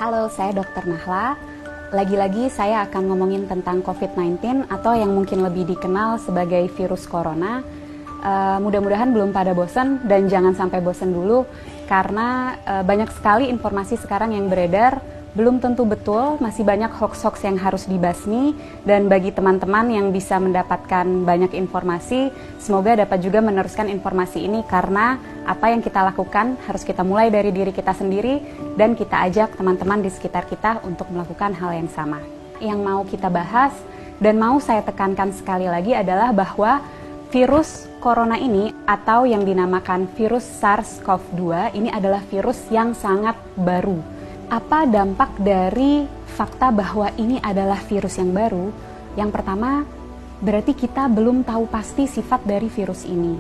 Halo, saya Dr. Nahla. Lagi-lagi saya akan ngomongin tentang COVID-19 atau yang mungkin lebih dikenal sebagai virus corona. Mudah-mudahan belum pada bosan dan jangan sampai bosan dulu karena banyak sekali informasi sekarang yang beredar, belum tentu betul, masih banyak hoax-hoax yang harus dibasmi, dan bagi teman-teman yang bisa mendapatkan banyak informasi, semoga dapat juga meneruskan informasi ini karena apa yang kita lakukan harus kita mulai dari diri kita sendiri dan kita ajak teman-teman di sekitar kita untuk melakukan hal yang sama. Yang mau kita bahas dan mau saya tekankan sekali lagi adalah bahwa virus corona ini atau yang dinamakan virus SARS-CoV-2 ini adalah virus yang sangat baru. Apa dampak dari fakta bahwa ini adalah virus yang baru? Yang pertama, berarti kita belum tahu pasti sifat dari virus ini.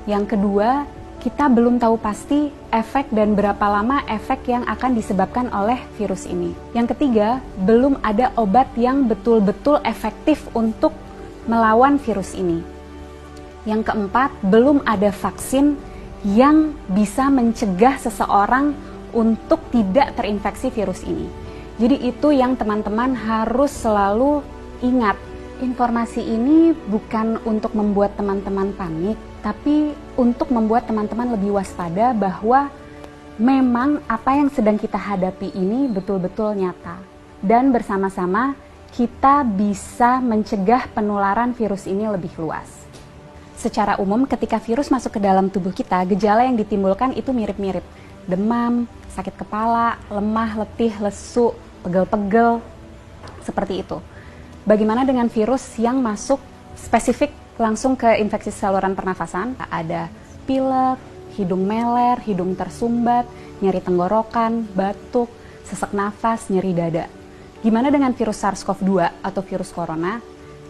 Yang kedua, kita belum tahu pasti efek dan berapa lama efek yang akan disebabkan oleh virus ini. Yang ketiga, belum ada obat yang betul-betul efektif untuk melawan virus ini. Yang keempat, belum ada vaksin yang bisa mencegah seseorang untuk tidak terinfeksi virus ini. Jadi itu yang teman-teman harus selalu ingat. Informasi ini bukan untuk membuat teman-teman panik, tapi untuk membuat teman-teman lebih waspada bahwa memang apa yang sedang kita hadapi ini betul-betul nyata. Dan bersama-sama kita bisa mencegah penularan virus ini lebih luas. Secara umum ketika virus masuk ke dalam tubuh kita, gejala yang ditimbulkan itu mirip-mirip. Demam, sakit kepala, lemah, letih, lesu, pegel-pegel, seperti itu. Bagaimana dengan virus yang masuk spesifik langsung ke infeksi saluran pernafasan? Ada pilek, hidung meler, hidung tersumbat, nyeri tenggorokan, batuk, sesak nafas, nyeri dada. Gimana dengan virus SARS-CoV-2 atau virus corona?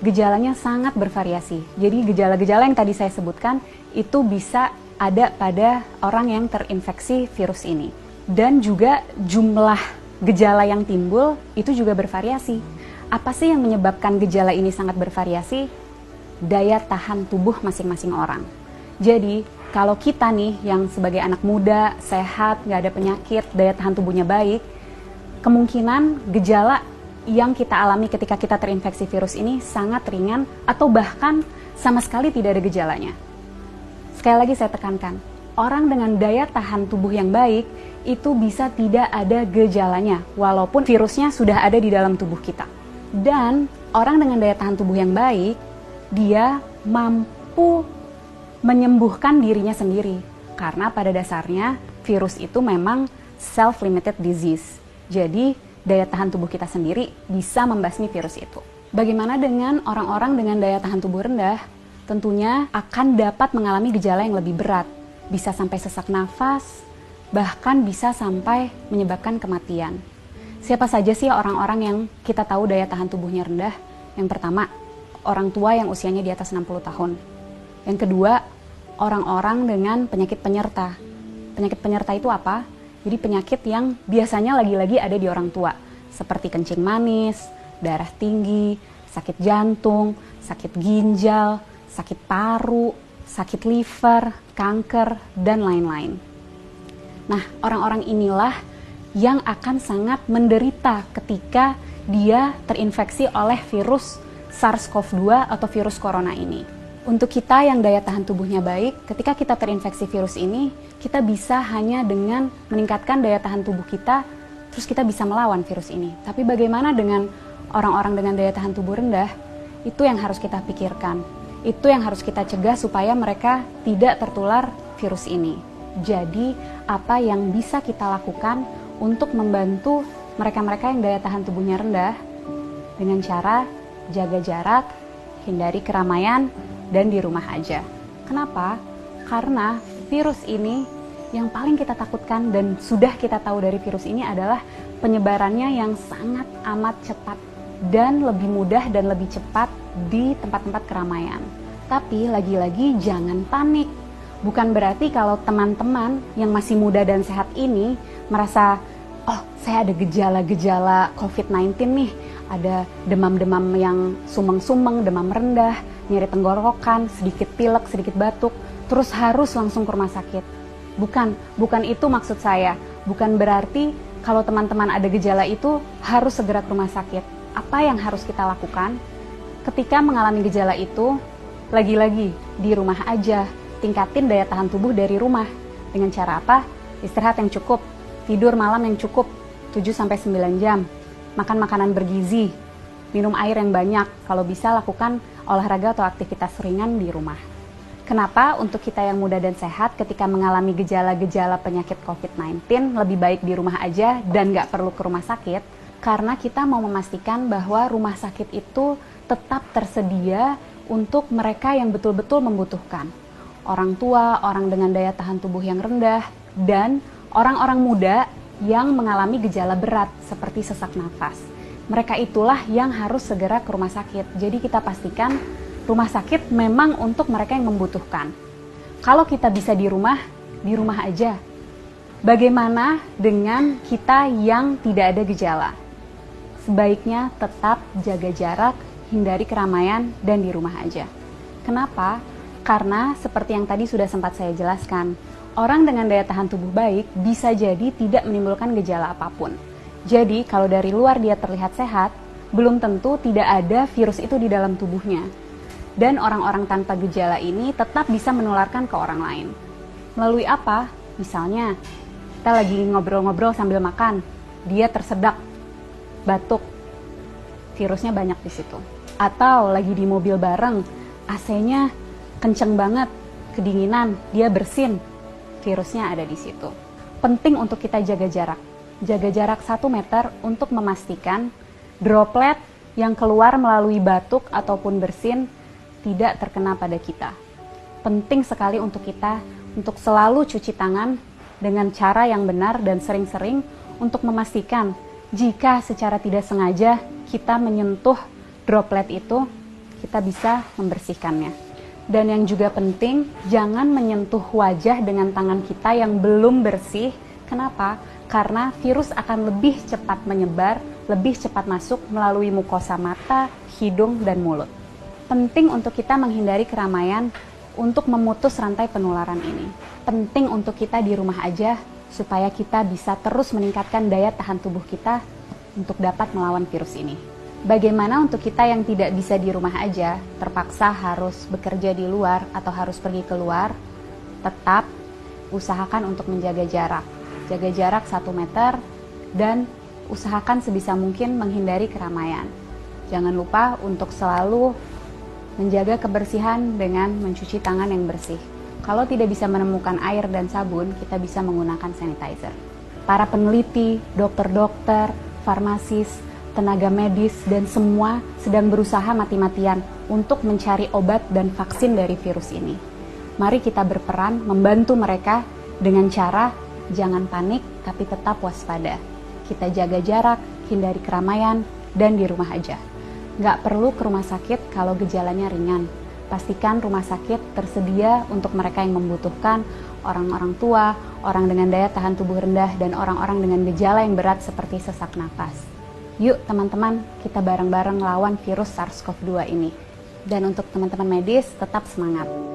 Gejalanya sangat bervariasi. Jadi gejala-gejala yang tadi saya sebutkan itu bisa ada pada orang yang terinfeksi virus ini. Dan juga jumlah gejala yang timbul itu juga bervariasi. Apa sih yang menyebabkan gejala ini sangat bervariasi? Daya tahan tubuh masing-masing orang. Jadi kalau kita nih yang sebagai anak muda, sehat, nggak ada penyakit, daya tahan tubuhnya baik, kemungkinan gejala yang kita alami ketika kita terinfeksi virus ini sangat ringan atau bahkan sama sekali tidak ada gejalanya. Sekali lagi saya tekankan, orang dengan daya tahan tubuh yang baik itu bisa tidak ada gejalanya walaupun virusnya sudah ada di dalam tubuh kita. Dan orang dengan daya tahan tubuh yang baik, dia mampu menyembuhkan dirinya sendiri karena pada dasarnya virus itu memang self-limited disease. Jadi daya tahan tubuh kita sendiri bisa membasmi virus itu. Bagaimana dengan orang-orang dengan daya tahan tubuh rendah? Tentunya akan dapat mengalami gejala yang lebih berat, bisa sampai sesak nafas, bahkan bisa sampai menyebabkan kematian. Siapa saja sih orang-orang yang kita tahu daya tahan tubuhnya rendah? Yang pertama, orang tua yang usianya di atas 60 tahun. Yang kedua, orang-orang dengan penyakit penyerta. Penyakit penyerta itu apa? Jadi penyakit yang biasanya lagi-lagi ada di orang tua, seperti kencing manis, darah tinggi, sakit jantung, sakit ginjal, sakit paru, sakit liver, kanker, dan lain-lain. Nah, orang-orang inilah yang akan sangat menderita ketika dia terinfeksi oleh virus SARS-CoV-2 atau virus corona ini. Untuk kita yang daya tahan tubuhnya baik, ketika kita terinfeksi virus ini, kita bisa hanya dengan meningkatkan daya tahan tubuh kita, terus kita bisa melawan virus ini. Tapi bagaimana dengan orang-orang dengan daya tahan tubuh rendah? Itu yang harus kita pikirkan. Itu yang harus kita cegah supaya mereka tidak tertular virus ini. Jadi, apa yang bisa kita lakukan untuk membantu mereka-mereka yang daya tahan tubuhnya rendah? Dengan cara jaga jarak, hindari keramaian, dan di rumah aja. Kenapa? Karena virus ini yang paling kita takutkan dan sudah kita tahu dari virus ini adalah penyebarannya yang sangat amat cepat dan lebih mudah dan lebih cepat di tempat-tempat keramaian. Tapi lagi-lagi jangan panik. Bukan berarti kalau teman-teman yang masih muda dan sehat ini merasa, oh saya ada gejala-gejala COVID-19 nih, ada demam-demam yang sumeng-sumeng, demam rendah, nyeri tenggorokan, sedikit pilek, sedikit batuk, terus harus langsung ke rumah sakit. Bukan itu maksud saya. Bukan berarti Kalau teman-teman ada gejala itu, harus segera ke rumah sakit. Apa yang harus kita lakukan? Ketika mengalami gejala itu, lagi-lagi di rumah aja, tingkatin daya tahan tubuh dari rumah. Dengan cara apa? Istirahat yang cukup, tidur malam yang cukup, 7-9 jam, makan makanan bergizi, minum air yang banyak, kalau bisa lakukan olahraga atau aktivitas ringan di rumah. Kenapa untuk kita yang muda dan sehat ketika mengalami gejala-gejala penyakit COVID-19 lebih baik di rumah aja dan nggak perlu ke rumah sakit? Karena kita mau memastikan bahwa rumah sakit itu tetap tersedia untuk mereka yang betul-betul membutuhkan. Orang tua, orang dengan daya tahan tubuh yang rendah, dan orang-orang muda yang mengalami gejala berat seperti sesak nafas. Mereka itulah yang harus segera ke rumah sakit. Jadi kita pastikan rumah sakit memang untuk mereka yang membutuhkan. Kalau kita bisa di rumah aja. Bagaimana dengan kita yang tidak ada gejala? Sebaiknya tetap jaga jarak, hindari keramaian, dan di rumah aja. Kenapa? Karena seperti yang tadi sudah sempat saya jelaskan, orang dengan daya tahan tubuh baik bisa jadi tidak menimbulkan gejala apapun. Jadi kalau dari luar dia terlihat sehat, belum tentu tidak ada virus itu di dalam tubuhnya. Dan orang-orang tanpa gejala ini tetap bisa menularkan ke orang lain. Melalui apa? Misalnya, kita lagi ngobrol-ngobrol sambil makan, dia tersedak, batuk, virusnya banyak di situ. Atau lagi di mobil bareng, AC-nya kenceng banget, kedinginan, dia bersin, virusnya ada di situ. Penting untuk kita jaga jarak. Jaga jarak 1 meter untuk memastikan droplet yang keluar melalui batuk ataupun bersin tidak terkena pada kita. Penting sekali untuk kita untuk selalu cuci tangan dengan cara yang benar dan sering-sering untuk memastikan jika secara tidak sengaja kita menyentuh droplet itu, kita bisa membersihkannya. Dan yang juga penting, jangan menyentuh wajah dengan tangan kita yang belum bersih. Kenapa? Karena virus akan lebih cepat menyebar, lebih cepat masuk melalui mukosa mata, hidung, dan mulut. Penting untuk kita menghindari keramaian untuk memutus rantai penularan ini. Penting untuk kita di rumah aja supaya kita bisa terus meningkatkan daya tahan tubuh kita untuk dapat melawan virus ini. Bagaimana untuk kita yang tidak bisa di rumah aja, terpaksa harus bekerja di luar atau harus pergi keluar, tetap usahakan untuk menjaga jarak. Jaga jarak 1 meter dan usahakan sebisa mungkin menghindari keramaian. Jangan lupa untuk selalu menjaga kebersihan dengan mencuci tangan yang bersih. Kalau tidak bisa menemukan air dan sabun, kita bisa menggunakan sanitizer. Para peneliti, dokter-dokter, farmasis, tenaga medis, dan semua sedang berusaha mati-matian untuk mencari obat dan vaksin dari virus ini. Mari kita berperan membantu mereka dengan cara jangan panik tapi tetap waspada. Kita jaga jarak, hindari keramaian, dan di rumah aja. Nggak perlu ke rumah sakit kalau gejalanya ringan. Pastikan rumah sakit tersedia untuk mereka yang membutuhkan, orang-orang tua, orang dengan daya tahan tubuh rendah, dan orang-orang dengan gejala yang berat seperti sesak napas. Yuk teman-teman, kita bareng-bareng lawan virus SARS-CoV-2 ini. Dan untuk teman-teman medis, tetap semangat.